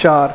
4।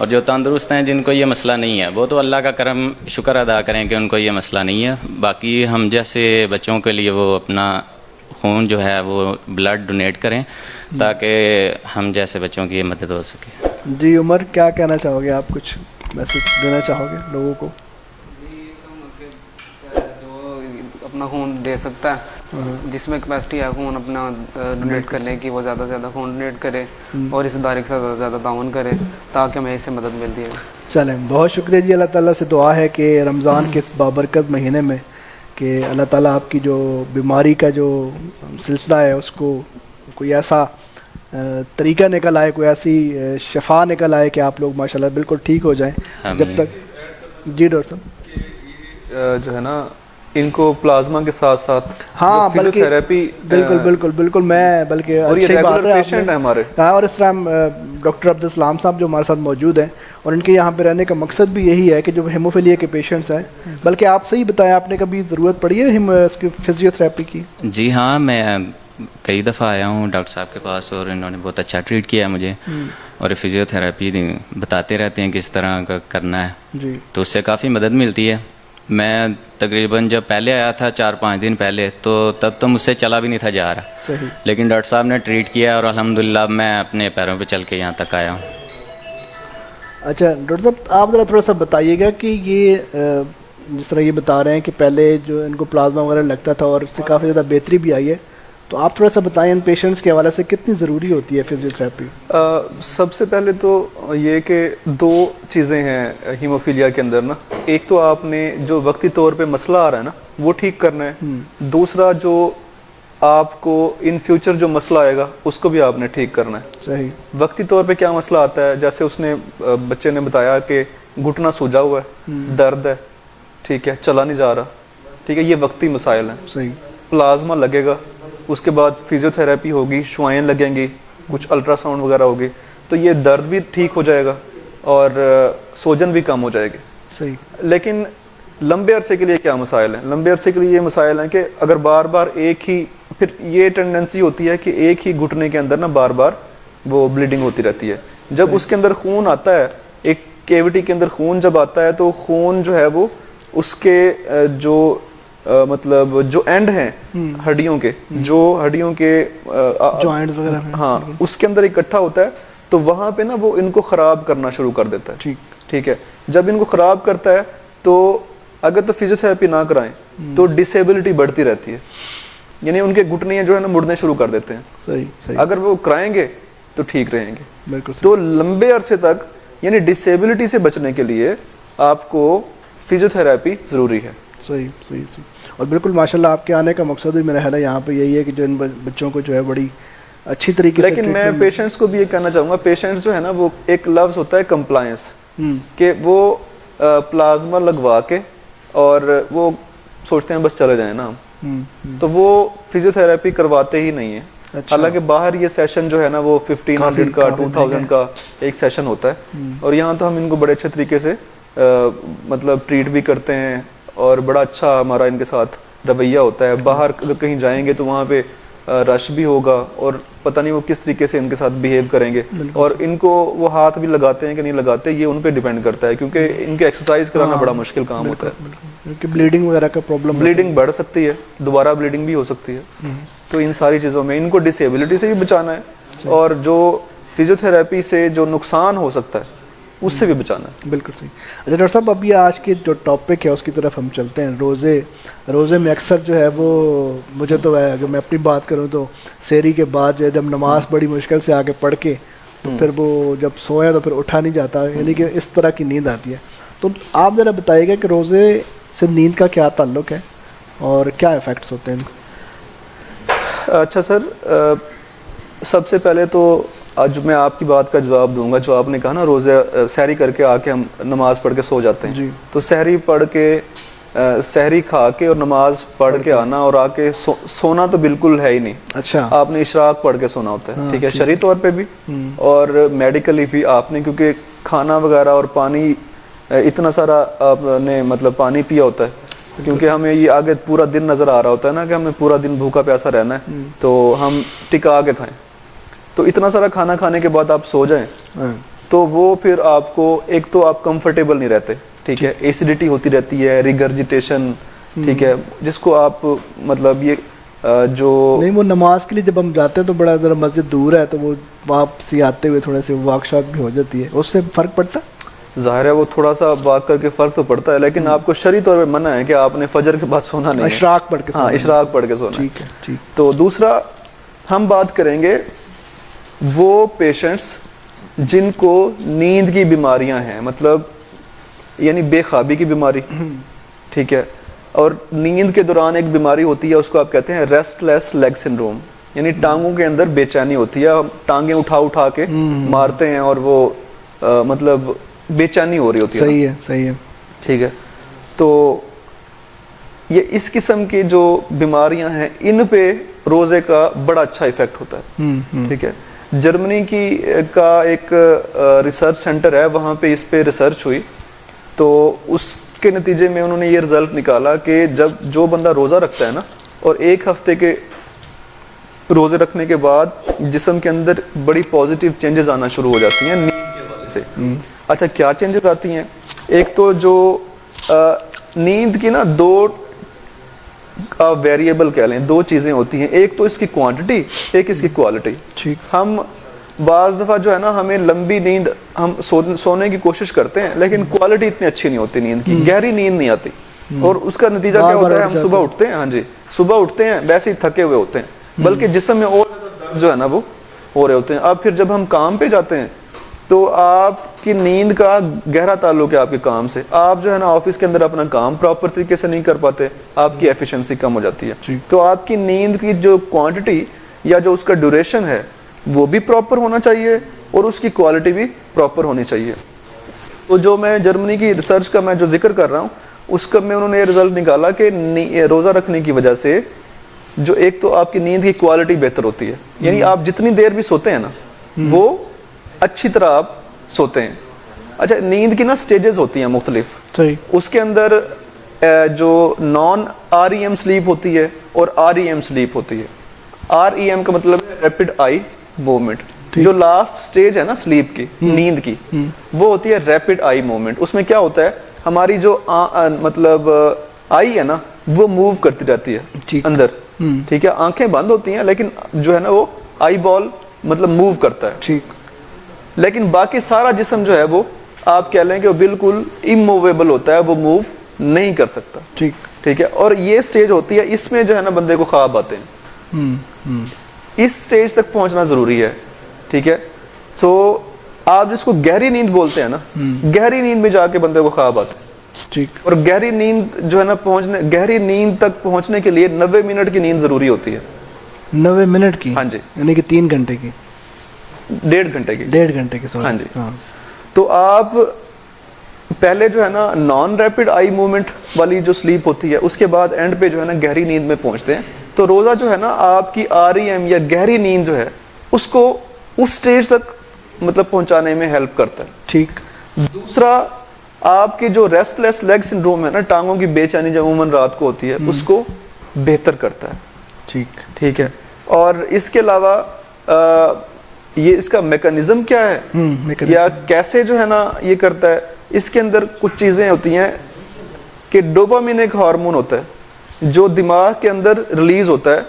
اور جو تندرست ہیں جن کو یہ مسئلہ نہیں ہے وہ تو اللہ کا کرم شکر ادا کریں کہ ان کو یہ مسئلہ نہیں ہے. باقی ہم جیسے بچوں کے لیے وہ اپنا خون جو ہے وہ بلڈ ڈونیٹ کریں تاکہ ہم جیسے بچوں کی یہ مدد ہو سکے. جی عمر کیا کہنا چاہو گے آپ, کچھ میسج دینا چاہو گے لوگوں کو؟ جو اپنا خون دے سکتا ہے, جس میں کیپیسٹی ہے خون اپنا ڈونیٹ کرنے کی, وہ زیادہ سے زیادہ خون ڈونیٹ کرے اور اس ادارے کے ساتھ زیادہ سے زیادہ تعاون کرے تاکہ ہمیں اس سے مدد ملتی ہے. چلیں بہت شکریہ جی. اللہ تعالیٰ سے دعا ہے کہ رمضان کے اس بابرکت مہینے میں کہ اللہ تعالیٰ آپ کی جو بیماری کا جو سلسلہ ہے اس کو کوئی ایسا طریقہ نکل آئے, کوئی ایسی شفا نکل آئے کہ آپ لوگ ماشاءاللہ بالکل ٹھیک ہو جائیں. جب تک جی ڈاکٹر صاحب جو ہے نا ان کو پلازما کے ساتھ ساتھ ہاں فزیو تھراپی بالکل میں بلکہ اور یہ اچھی بات ریگولر پیشنٹ ہے ہمارے. ہاں, اور اس طرح ڈاکٹر عبدالسلام صاحب جو ہمارے ساتھ موجود ہیں اور ان کے یہاں پہ رہنے کا مقصد بھی یہی ہے کہ جو ہیموفیلیا کے پیشنٹس ہیں, بلکہ آپ صحیح بتائیں آپ نے کبھی ضرورت پڑی ہے اس کی فزیو تھراپی کی؟ جی ہاں, میں کئی دفعہ آیا ہوں ڈاکٹر صاحب کے پاس اور انہوں نے بہت اچھا ٹریٹ کیا ہے مجھے, اور فزیو تھراپی بتاتے رہتے ہیں کس طرح کا کرنا ہے. جی تو اس سے کافی مدد ملتی ہے. میں تقریباً جب پہلے آیا تھا 4-5 دن پہلے تو تب تو مجھ سے چلا بھی نہیں تھا جا رہا, صحیح, لیکن ڈاکٹر صاحب نے ٹریٹ کیا اور الحمدللہ میں اپنے پیروں پہ چل کے یہاں تک آیا ہوں. اچھا ڈاکٹر صاحب آپ ذرا تھوڑا سا بتائیے گا کہ یہ جس طرح یہ بتا رہے ہیں کہ پہلے جو ان کو پلازما وغیرہ لگتا تھا اور اس سے کافی زیادہ بہتری بھی آئی ہے, تو آپ تھوڑا سا بتائیں ان پیشنٹس کے حوالے سے کتنی ضروری ہوتی ہے فزیو تھراپی؟ سب سے پہلے تو یہ کہ 2 چیزیں ہیں ہیموفیلیا کے اندر نا. ایک تو آپ نے جو وقتی طور پہ مسئلہ آ رہا ہے نا وہ ٹھیک کرنا ہے. دوسرا جو آپ کو ان فیوچر جو مسئلہ آئے گا اس کو بھی آپ نے ٹھیک کرنا ہے. صحیح. وقتی طور پہ کیا مسئلہ آتا ہے, جیسے اس نے بچے نے بتایا کہ گھٹنا سوجا ہوا ہے, درد ہے, ٹھیک ہے, چلا نہیں جا رہا, ٹھیک ہے, یہ وقتی مسائل ہیں. صحیح. پلازما لگے گا, اس کے بعد فزیو تھراپی ہوگی, شوائیں لگیں گی, کچھ الٹرا ساؤنڈ وغیرہ ہوگی, تو یہ درد بھی ٹھیک ہو جائے گا اور سوجن بھی کم ہو جائے گی. صحیح. لیکن لمبے عرصے کے لیے کیا مسائل ہیں؟ لمبے عرصے کے لیے یہ مسائل ہیں کہ اگر بار بار ایک ہی, پھر یہ ٹینڈنسی ہوتی ہے کہ ایک ہی گھٹنے کے اندر نا بار بار وہ بلیڈنگ ہوتی رہتی ہے. جب اس کے اندر خون آتا ہے, ایک کیوٹی کے اندر خون جب آتا ہے تو خون جو ہے وہ اس کے جو مطلب جو اینڈ ہیں ہڈیوں کے, جو ہڈیوں کے جوائنٹس وغیرہ, ہاں, اس کے اندر اکٹھا ہوتا ہے, تو وہاں پہ نا وہ ان کو خراب کرنا شروع کر دیتا ہے. ٹھیک ہے, جب ان کو خراب کرتا ہے تو اگر تو فزیو تھراپی نہ کرائیں تو ڈسیبلٹی بڑھتی رہتی ہے, یعنی ان کے گھٹنے جو ہے نا مڑنے شروع کر دیتے ہیں. صحیح. اگر وہ کرائیں گے تو ٹھیک رہیں گے. بالکل. تو لمبے عرصے تک یعنی ڈسیبلٹی سے بچنے کے لیے آپ کو فزیو تھراپی ضروری ہے. صحیح. اور بالکل ماشاءاللہ آپ کے آنے کا مقصد بھی میرا خیال ہے یہاں پہ یہی ہے کہ جو ان بچوں کو جو ہے بڑی اچھی طریقے سے. لیکن میں پیشنٹس کو بھی یہ کہنا چاہوں گا, پیشنٹس جو ہے نا وہ ایک لفظ ہوتا ہے کمپلائنس, کہ وہ پلازما لگوا کے اور وہ سوچتے ہیں بس چلے جائیں نا ہم, تو وہ فزیو تھراپی کرواتے ہی نہیں ہیں. حالانکہ باہر یہ سیشن جو ہے نا وہ 1500 کا 2000 کا ایک سیشن ہوتا ہے, اور یہاں تو ہم ان کو بڑے اچھے طریقے سے مطلب ٹریٹ بھی کرتے ہیں اور بڑا اچھا ہمارا ان کے ساتھ رویہ ہوتا ہے. باہر اگر کہیں جائیں گے تو وہاں پہ رش بھی ہوگا اور پتہ نہیں وہ کس طریقے سے ان کے ساتھ بیہیو کریں گے, اور ان کو وہ ہاتھ بھی لگاتے ہیں کہ نہیں لگاتے یہ ان پہ ڈیپینڈ کرتا ہے, کیونکہ ان کے ایکسرسائز کرانا بڑا مشکل کام ہوتا ہے, کیونکہ بلیڈنگ وغیرہ کا پرابلم, بلیڈنگ بڑھ سکتی ہے, دوبارہ بلیڈنگ بھی ہو سکتی ہے. تو ان ساری چیزوں میں ان کو ڈسیبلٹی سے بھی بچانا ہے اور جو فزیو تھراپی سے جو نقصان ہو سکتا ہے اس سے بھی بچانا ہے. بالکل صحیح. اچھا ڈاکٹر صاحب ابھی آج کے جو ٹاپک ہے اس کی طرف ہم چلتے ہیں. روزے میں اکثر جو ہے وہ مجھے تو ہے, اگر میں اپنی بات کروں تو سحری کے بعد جو ہے جب نماز بڑی مشکل سے آ کے پڑھ کے تو پھر وہ جب سوئے تو پھر اٹھا نہیں جاتا, یعنی کہ اس طرح کی نیند آتی ہے. تو آپ ذرا بتائیے گا کہ روزے سے نیند کا کیا تعلق ہے اور کیا ایفیکٹس ہوتے ہیں؟ اچھا سر, سب سے پہلے تو آج میں آپ کی بات کا جواب دوں گا. جو آپ نے کہا نا روزے سحری کر کے آ کے ہم نماز پڑھ کے سو جاتے ہیں, تو سحری پڑھ کے سحری کھا کے اور نماز پڑھ کے آنا اور آ کے سونا تو بالکل ہے ہی نہیں. اچھا, آپ نے اشراق پڑھ کے سونا ہوتا ہے, ٹھیک ہے, شرعی طور پہ بھی اور میڈیکلی بھی آپ نے, کیونکہ کھانا وغیرہ اور پانی اتنا سارا آپ نے مطلب پانی پیا ہوتا ہے, کیونکہ ہمیں یہ آگے پورا دن نظر آ رہا ہوتا ہے نا کہ ہمیں پورا دن بھوکا پیاسا رہنا ہے, تو ہم ٹکا کے کھائیں. تو اتنا سارا کھانا کھانے کے بعد آپ سو جائیں تو وہ پھر آپ کو ایک تو آپ کمفرٹیبل نہیں رہتے, ٹھیک ہے, ایسیڈیٹی ہوتی رہتی ہے, ریگرجیٹیشن, ٹھیک ہے, جس کو آپ مطلب یہ جو نہیں, وہ نماز کے لیے جب ہم جاتے ہیں تو بڑا ذرا مسجد دور ہے, تو وہ واپسی آتے ہوئے تھوڑے سے واک شاک بھی ہو جاتی ہے, اس سے فرق پڑتا ہے؟ ظاہر ہے وہ تھوڑا سا بات کر کے فرق تو پڑتا ہے, لیکن آپ کو شرعی طور پہ منع ہے کہ آپ نے فجر کے بعد سونا نہیں ہے, اشراق پڑھ کے, ہاں اشراق پڑھ کے سونا. ٹھیک ہے, ٹھیک. تو دوسرا ہم بات کریں گے وہ پیشنٹس جن کو نیند کی بیماریاں ہیں, مطلب یعنی بے خوابی کی بیماری, ٹھیک ہے, اور نیند کے دوران ایک بیماری ہوتی ہے اس کو آپ کہتے ہیں ریسٹ لیس لیگ سنڈروم, یعنی ٹانگوں کے اندر بے چینی ہوتی ہے, ٹانگیں اٹھا اٹھا کے مارتے ہیں اور وہ مطلب بے چینی ہو رہی ہوتی ہے. صحیح ہے, صحیح ہے, ٹھیک ہے. تو یہ اس قسم کی جو بیماریاں ہیں ان پہ روزے کا بڑا اچھا ایفیکٹ ہوتا ہے, ٹھیک ہے. جرمنی کا ایک ریسرچ سینٹر ہے, وہاں پہ اس پہ ریسرچ ہوئی, تو اس کے نتیجے میں انہوں نے یہ رزلٹ نکالا کہ جب جو بندہ روزہ رکھتا ہے نا, اور 1 ہفتے کے روزے رکھنے کے بعد جسم کے اندر بڑی پازیٹیو چینجز آنا شروع ہو جاتی ہیں نیند کے حوالے سے. اچھا, کیا چینجز آتی ہیں؟ ایک تو جو نیند کی نا 2 ویریبل کہہ لیں, 2 چیزیں ہوتی ہیں, ایک تو اس کی کوانٹٹی, ایک اس کی کوالٹی. ہم بعض دفعہ جو ہے نا ہمیں لمبی نیند ہم سونے کی کوشش کرتے ہیں, لیکن کوالٹی اتنی اچھی نہیں ہوتی نیند کی, گہری نیند نہیں آتی, اور اس کا نتیجہ کیا ہوتا ہے, ہم صبح اٹھتے ہیں, ہاں جی صبح اٹھتے ہیں ویسے ہی تھکے ہوئے ہوتے ہیں, بلکہ جسم میں اور درد جو ہے نا وہ ہو رہے ہوتے ہیں. اب پھر جب ہم کام پہ جاتے ہیں تو آپ کی نیند کا گہرا تعلق ہے آپ کے کام سے, آپ جو ہے نا آفس کے اندر اپنا کام پراپر طریقے سے نہیں کر پاتے, آپ کی ایفیشنسی کم ہو جاتی ہے. تو آپ کی نیند کی جو کوانٹٹی یا جو اس کا ڈیوریشن ہے وہ بھی پراپر ہونا چاہیے, اور اس کی کوالٹی بھی پراپر ہونی چاہیے. تو جو میں جرمنی کی ریسرچ کا میں جو ذکر کر رہا ہوں, اس کا میں انہوں نے یہ رزلٹ نکالا کہ روزہ رکھنے کی وجہ سے جو ایک تو آپ کی نیند کی کوالٹی بہتر ہوتی ہے, یعنی آپ جتنی دیر بھی سوتے ہیں نا وہ اچھی طرح آپ سوتے ہیں. اچھا, نیند کی نا سٹیجز ہوتی ہیں مختلف, اس کے اندر جو non R E M sleep ہوتی ہے اور آر ای ایم سلیپ ہوتی ہے. آر ای ایم کا مطلب ہے ریپڈ آئی موومنٹ, جو لاسٹ سٹیج ہے نا سلیپ کی, نیند کی, وہ ہوتی ہے ریپڈ آئی موومنٹ. اس میں کیا ہوتا ہے, ہماری جو مطلب آئی ہے نا وہ موو کرتی رہتی ہے اندر, ٹھیک ہے, آنکھیں بند ہوتی ہیں لیکن جو ہے نا وہ آئی بال مطلب موو کرتا ہے, ٹھیک, لیکن باقی سارا جسم جو ہے وہ آپ کہہ لیں کہ وہ بالکل اموویبل ہوتا ہے, وہ موو نہیں کر سکتا, ٹھیک ہے. اور یہ سٹیج ہوتی ہے, اس میں جو ہے نا بندے کو خواب آتے ہیں, اس سٹیج تک پہنچنا ضروری ہے, ٹھیک ہے. سو آپ جس کو گہری نیند بولتے ہیں نا, گہری نیند میں جا کے بندے کو خواب آتے ہیں, ٹھیک, اور گہری نیند جو ہے نا گہری نیند تک پہنچنے کے لیے 90 منٹ کی نیند ضروری ہوتی ہے. 90 منٹ کی, ہاں جی, یعنی کہ 3 گھنٹے کی, 1.5 گھنٹے کی, 1.5 گھنٹے کی, ہاں جی. تو آپ پہلے جو ہے نا نان ریپڈ آئی موومنٹ والی جو سلیپ ہوتی ہے, اس کے بعد اینڈ پہ جو ہے نا گہری نیند میں پہنچتے ہیں. تو روزہ جو ہے نا آپ کی آر ای ایم یا گہری نیند جو ہے اس کو اس سٹیج تک مطلب پہنچانے میں ہیلپ کرتا ہے, ٹھیک. دوسرا, آپ کی جو ریسٹ لیس لیگ سنڈروم ہے نا, ٹانگوں کی بے چینی جو عموماً رات کو ہوتی ہے, اس کو بہتر کرتا ہے, ٹھیک, ٹھیک ہے. اور اس کے علاوہ یہ اس کا میکانزم کیا ہے یا کیسے جو ہے نا یہ کرتا ہے, اس کے اندر کچھ چیزیں ہوتی ہیں کہ ڈوپامین ایک ہارمون ہوتا ہے جو دماغ کے اندر ریلیز ہوتا ہے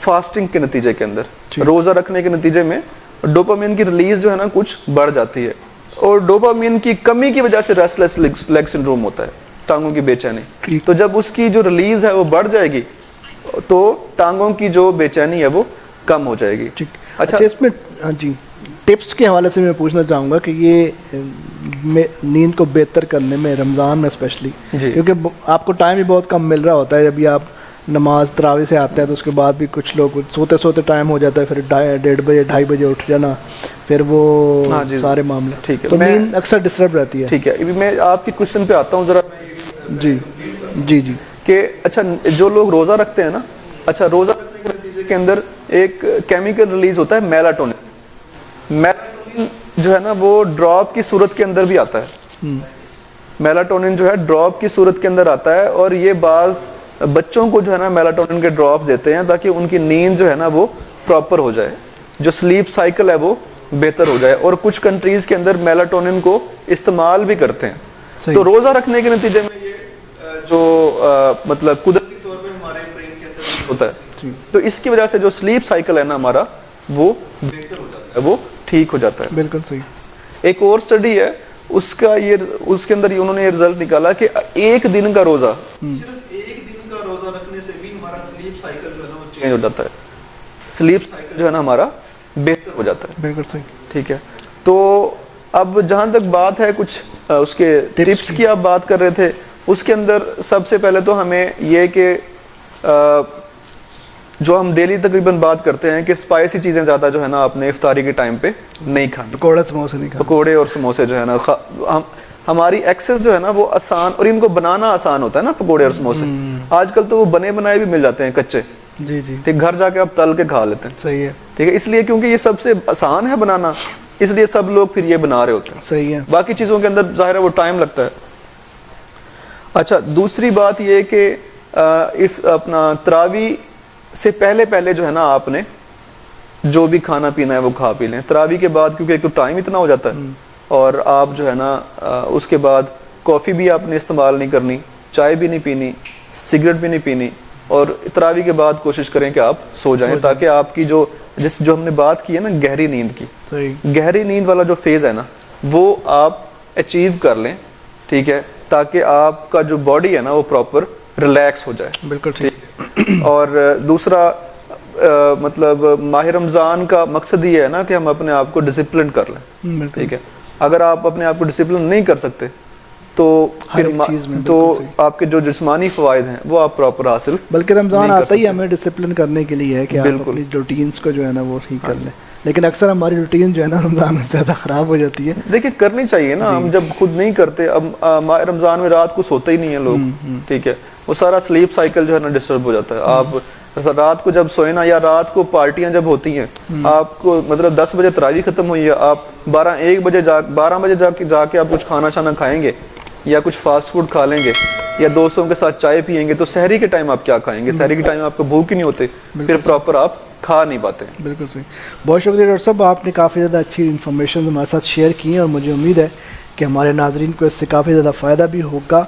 فاسٹنگ کے نتیجے کے اندر, روزہ رکھنے کے نتیجے میں ڈوپامین کی ریلیز جو ہے نا کچھ بڑھ جاتی ہے, اور ڈوپامین کی کمی کی وجہ سے ریسٹ لیس لیگ سنڈروم ہوتا ہے, ٹانگوں کی بے چینی. تو جب اس کی جو ریلیز ہے وہ بڑھ جائے گی تو ٹانگوں کی جو بے چینی ہے وہ کم ہو جائے گی. اچھا, اس میں ہاں جی ٹپس کے حوالے سے میں پوچھنا چاہوں گا کہ یہ نیند کو بہتر کرنے میں رمضان میں اسپیشلی, کیونکہ آپ کو ٹائم بھی بہت کم مل رہا ہوتا ہے, جب آپ نماز تراویح سے آتے ہیں تو اس کے بعد بھی کچھ لوگ سوتے سوتے ٹائم ہو جاتا ہے, پھر 1:30 بجے 2:30 بجے اٹھ جانا, پھر وہ سارے معاملے, ٹھیک ہے, تو نیند اکثر ڈسٹرب رہتی ہے. ٹھیک ہے, میں آپ کی کوشچن پہ آتا ہوں ذرا. جی جی جی, کہ اچھا جو لوگ روزہ رکھتے ہیں نا, اچھا روزہ رکھنے کے نتیجے کے اندر ایک کیمیکل ریلیز ہوتا ہے میلاٹونن. میلاٹونن جو ہے نا وہ ڈراپ کی صورت کے اندر بھی آتا ہے, میلاٹونن جو ہے ڈراپ کی صورت کے اندر آتا ہے, اور یہ بعض بچوں کو جو ہے نا میلاٹونن کے ڈراپس دیتے ہیں تاکہ ان کی نیند جو ہے نا وہ پراپر ہو جائے, جو سلیپ سائیکل ہے وہ بہتر ہو جائے. اور کچھ کنٹریز کے اندر میلاٹونن کو استعمال بھی کرتے ہیں. صحیح. تو روزہ رکھنے کے نتیجے میں یہ جو مطلب قدرتی طور پہ ہمارے برین کے اندر ہوتا ہے, تو اس کی وجہ سے جو سلیپ سائیکل ہے نا ہمارا, وہ بہتر ہو جاتا ہے, وہ ٹھیک ہو جاتا ہے. بالکل صحیح. ایک اور اسٹڈی ہے اس کے اندر انہوں نے یہ رزلٹ نکالا کہ ایک دن کا روزہ, صرف ایک دن کا روزہ رکھنے سے بھی ہمارا سلیپ سائیکل جو ہے نا وہ چینج ہو جاتا ہے. سلیپ سائیکل جو ہے نا ہمارا بہتر ہو جاتا ہے. بالکل صحیح. ٹھیک ہے. تو اب جہاں تک بات ہے کچھ اس کے ٹپس کی آپ بات کر رہے تھے, اس کے اندر سب سے پہلے تو ہمیں یہ کہ جو ہم ڈیلی تقریباً بات کرتے ہیں کہ اسپائسی چیزیں زیادہ جو ہے نا آپ نے افطاری کے ٹائم پہ نہیں کھانی. پکوڑے سموسے نہیں کھانے. پکوڑے اور سموسے جو ہے نا ہماری ایکسس جو ہے نا وہ آسان, اور ان کو بنانا آسان ہوتا ہے نا پکوڑے اور سموسے. آج کل تو وہ بنے بنائے بھی مل جاتے ہیں کچے. جی جی. ٹھیک, گھر جا کے آپ تل کے کھا لیتے ہیں. صحیح ہے. ٹھیک ہے, اس لیے کیونکہ یہ سب سے آسان ہے بنانا, اس لیے سب لوگ پھر یہ بنا رہے ہوتے ہیں. صحیح ہے. باقی چیزوں کے اندر ظاہر ہے وہ ٹائم لگتا ہے. اچھا, دوسری بات یہ کہ اپنا تراویح سے پہلے جو ہے نا آپ نے جو بھی کھانا پینا ہے وہ کھا پی لیں. تراویح کے بعد کیونکہ ایک تو ٹائم اتنا ہو جاتا ہے, اور آپ جو ہے نا اس کے بعد کافی بھی آپ نے استعمال نہیں کرنی, چائے بھی نہیں پینی, سگریٹ بھی نہیں پینی, اور تراویح کے بعد کوشش کریں کہ آپ سو جائیں تاکہ آپ کی جو ہم نے بات کی ہے نا گہری نیند کی, گہری نیند والا جو فیز ہے نا وہ آپ اچیو کر لیں. ٹھیک ہے, تاکہ آپ کا جو باڈی ہے نا وہ پراپر ریلیکس ہو جائے. بالکل ٹھیک. اور دوسرا مطلب ماہ رمضان کا مقصد یہ ہے نا کہ ہم اپنے آپ کو ڈسپلن کر لیں. ٹھیک ہے, اگر آپ اپنے آپ کو ڈسپلن نہیں کر سکتے تو پھر تو آپ کے جو جسمانی فوائد ہیں وہ آپ پراپر حاصل, بلکہ رمضان آتا ہی ہمیں ڈسپلن کرنے کے لیے ہے کہ آپ اپنی روٹینز کو جو ہے نا وہ ٹھیک کر لیں. لیکن اکثر ہماری روٹین جو ہے نا رمضان میں زیادہ خراب ہو جاتی ہے. دیکھیں کرنی چاہیے نا, ہم جب خود نہیں کرتے. اب ماہ رمضان میں رات کو سوتے ہی نہیں ہیں لوگ. ٹھیک ہے, وہ سارا سلیپ سائیکل جو ہے نا ڈسٹرب ہو جاتا ہے. آپ رات کو جب سوئے نا, یا رات کو پارٹیاں جب ہوتی ہیں, آپ کو مطلب 10 بجے تراویح ختم ہوئی ہے, آپ 12 بجے جا کے آپ کچھ کھانا چھانا کھائیں گے یا کچھ فاسٹ فوڈ کھا لیں گے یا دوستوں کے ساتھ چائے پئیں گے, تو سحری کے ٹائم آپ کیا کھائیں گے؟ سحری کے ٹائم آپ کو بھوک ہی نہیں ہوتے, پھر پراپر آپ کھا نہیں پاتے. بالکل صحیح. بہت شکریہ ڈاکٹر صاحب, آپ نے کافی زیادہ اچھی انفارمیشن ہمارے ساتھ شیئر کی ہیں, اور مجھے امید ہے کہ ہمارے ناظرین کو اس سے کافی زیادہ فائدہ بھی ہوگا.